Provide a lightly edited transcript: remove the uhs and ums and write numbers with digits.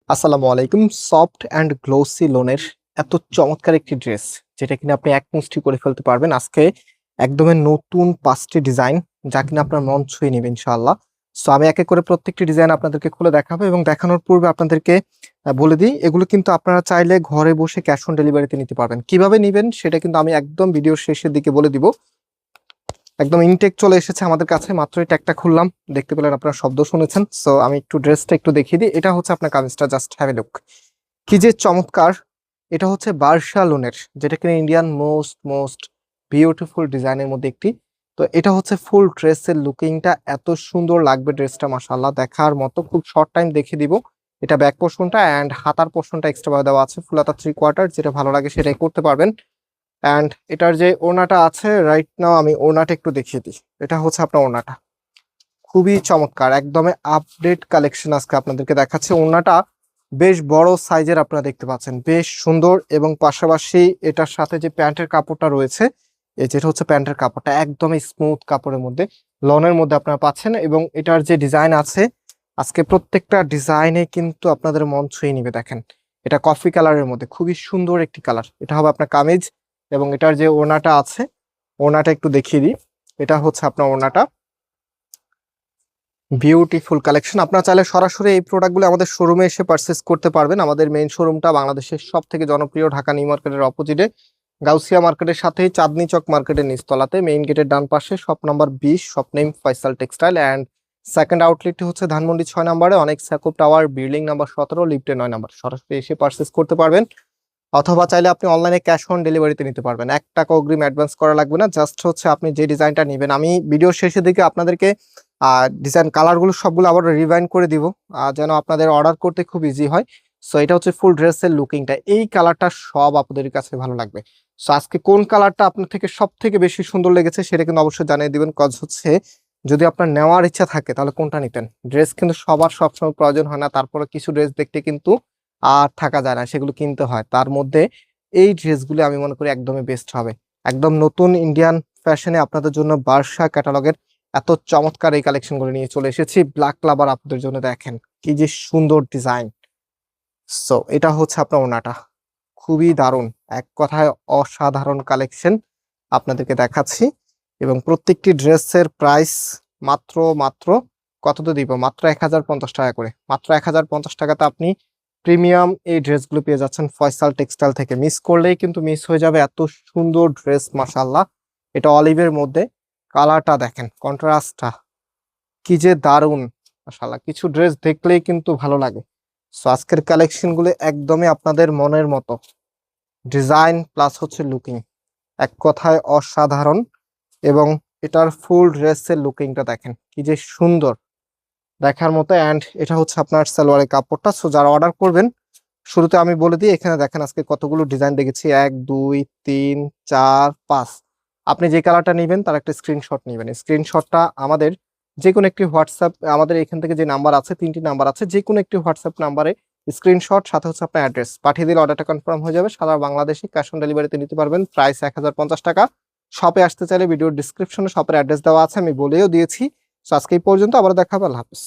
আসসালামু আলাইকুম। Soft and glossy লোনের এত চমৎকার একটি ড্রেস যেটা কিনা আপনি এক মুষ্টি করে ফেলতে পারবেন আজকে। একদমই নতুন 5টি ডিজাইন যা কিনা আপনার মন ছুঁয়ে নেবে ইনশাআল্লাহ। সো আমি এক এক করে প্রত্যেকটি ডিজাইন আপনাদেরকে খুলে দেখাবো এবং দেখানোর পূর্বে আপনাদেরকে বলে দিই, এগুলো কিন্তু আপনারা চাইলে ঘরে বসে ক্যাশ অন ডেলিভারিতে নিতে পারবেন। কিভাবে নিবেন সেটা কিন্তু আমি একদম ভিডিওর শেষের দিকে বলে দিব। একদম ইনটেক চলে এসেছে আমাদের কাছে, মাত্রই ট্যাগটা খুললাম, দেখতে পেলেন, আপনারা শব্দ শুনেছেন। সো আমি একটু ড্রেসটা একটু দেখিয়ে দিই। এটা হচ্ছে আপনার কামিজটা, জাস্ট হ্যাভ এ লুক। কি যে চমৎকার! এটা হচ্ছে বার্সা লোনের, যেটা কিনা ইন্ডিয়ান মোস্ট মোস্ট বিউটিফুল ডিজাইনের মধ্যে একটি। তো এটা হচ্ছে ফুল ড্রেসের লুকিংটা এত সুন্দর লাগবে, ড্রেসটা মাশাআল্লাহ দেখার মতো। খুব শর্ট টাইম দেখিয়ে দিব। এটা ব্যাক পোর্শনটা অ্যান্ড হাতার পোর্শনটা এক্সট্রা ভাবে দেওয়া আছে, ফুল হাতা 3/4, যেটা ভালো লাগে সেটাই করতে পারবেন। অ্যান্ড এটার যে ওড়নাটা আছে, রাইট নাও আমি ওড়নাটা একটু দেখিয়ে দিই। এটা হচ্ছে আপনার ওড়নাটা, খুবই চমৎকার, একদমই আপডেট কালেকশন আজকে আপনাদেরকে দেখাচ্ছে। ওড়নাটা বেশ বড় সাইজের আপনারা দেখতে পাচ্ছেন, বেশ সুন্দর। এবং পাশাপাশি এটার সাথে যে প্যান্টের কাপড়টা রয়েছে, এই যেটা হচ্ছে প্যান্টের কাপড়টা একদমই স্মুথ কাপড়ের মধ্যে, লনের মধ্যে আপনারা পাচ্ছেন। এবং এটার যে ডিজাইন আছে, আজকে প্রত্যেকটা ডিজাইনে কিন্তু আপনাদের মন ছুঁয়ে নিবে। দেখেন, এটা কফি কালারের মধ্যে খুবই সুন্দর একটি কালার। এটা হবে আপনার কামিজ। এবং এটার যে ওড়নাটা আছে, ওড়নাটা একটু দেখিয়ে দিই। এটা হচ্ছে আপনার ওড়নাটা, বিউটিফুল কালেকশন। আপনারা চাইলে সরাসরি এই প্রোডাক্টগুলো আমাদের শোরুমে এসে পারচেস করতে পারবেন। আমাদের মেইন শোরুমটা বাংলাদেশের সব থেকে জনপ্রিয় ঢাকা নিউ মার্কেটের অপোজিটে, গাউসিয়া মার্কেটের সাথেই চাঁদনি চক মার্কেটের নিচতলাতে, মেইন গেটের ডান পাশে, shop number 20, shop name Faysal textile. And second আউটলেটটি হচ্ছে ধানমন্ডি 6 নম্বরে, অনেক স্যাকুব টাওয়ার, বিল্ডিং নাম্বার 17, লিফটে 9 নম্বর। সরাসরি এসে পারচেস করতে পারবেন, অথবা চাইলে আপনি অনলাইনে ক্যাশ অন ডেলিভারিতে নিতে পারবেন। 1 টাকা অগ্রিম অ্যাডভান্স করা লাগবে না, জাস্ট হচ্ছে আপনি যে ডিজাইনটা নেবেন। আমি ভিডিও শেষের দিকে আপনাদেরকে ডিজাইন কালারগুলো সবগুলো আবার রিভাইন্ড করে দিব, যেন আপনাদের অর্ডার করতে খুব ইজি হয়। সো এটা হচ্ছে ফুল ড্রেসের লুকিংটা, এই কালারটা সব আপনাদের কাছে ভালো লাগবে। সো আজকে কোন কালারটা আপনার থেকে সব থেকে বেশি সুন্দর লেগেছে সেটা কিন্তু অবশ্যই জানিয়ে দিবেন। কজ হচ্ছে, যদি আপনার নেওয়ার ইচ্ছা থাকে তাহলে কোনটা নিতেন। ড্রেস কিন্তু সবার সবসময় প্রয়োজন হয় না, তারপরে কিছু ড্রেস দেখতে কিন্তু আর থাকা যায় না, সেগুলো কিনতে হয়। তার মধ্যে এই ড্রেসগুলো আমি মনে করি একদমই বেস্ট হবে। একদম নতুন ইন্ডিয়ান ফ্যাশনে আপনাদের জন্য বার্সা ক্যাটালগের এত চমৎকার এই কালেকশনগুলো নিয়ে চলে এসেছি। ব্ল্যাক লাভার আপনাদের জন্য, দেখেন কি যে সুন্দর ডিজাইন। সো এটা হচ্ছে আপনার ওড়নাটা, খুবই দারুণ, এক কথায় অসাধারণ কালেকশন আপনাদেরকে দেখাচ্ছি। এবং প্রত্যেকটি ড্রেসের প্রাইস মাত্র মাত্র কত তো দিব, মাত্র 1050 টাকা করে। মাত্র 1050 টাকাতে আপনি প্রিমিয়াম এই ড্রেসগুলো পেয়ে যাচ্ছেন ফয়সাল টেক্সটাইল থেকে। মিস করলেই কিন্তু মিস হয়ে যাবে, এত সুন্দর ড্রেস মাশাআল্লাহ। এটা অলিভের মধ্যে, কালারটা দেখেন, কন্ট্রাস্টটা কি যে দারুণ মাশাআল্লাহ। কিছু ড্রেস দেখলেই কিন্তু ভালো লাগে। সো আজকের কালেকশন গুলো একদমই আপনাদের মনের মতো, ডিজাইন প্লাস হচ্ছে লুকিং, এক কথায় অসাধারণ। এবং এটার ফুল ড্রেসের লুকিংটা দেখেন কি যে সুন্দর, দেখার মতো। অ্যান্ড এটা হচ্ছে আপনার সালোয়ারের কাপড়টা। সো যারা অর্ডার করবেন, শুরুতে আমি বলে দিই, এখানে দেখেন আজকে কতগুলো ডিজাইন দেখেছি, 1 2 3 4 5। আপনি যে কালারটা নেবেন তার একটা স্ক্রিনশট নেবেন। স্ক্রিনশটটা আমাদের যে কোনো একটি হোয়াটসঅ্যাপ, আমাদের এখান থেকে যে নাম্বার আছে, 3টি নাম্বার আছে, যে কোনো একটি হোয়াটসঅ্যাপ নাম্বারে স্ক্রিনশট সাথে হচ্ছে আপনার অ্যাড্রেস পাঠিয়ে দিলে অর্ডারটা কনফার্ম হয়ে যাবে। সারা বাংলাদেশে ক্যাশ অন ডেলিভারিতে নিতে পারবেন। প্রাইস 1050 টাকা। শপে আসতে চাইলে ভিডিওর ডিসক্রিপশনে শপের অ্যাড্রেস দেওয়া আছে, আমি বলেও দিয়েছি। তো আজকে এই পর্যন্ত, আবার দেখা হবে, আল্লাহ হাফেজ।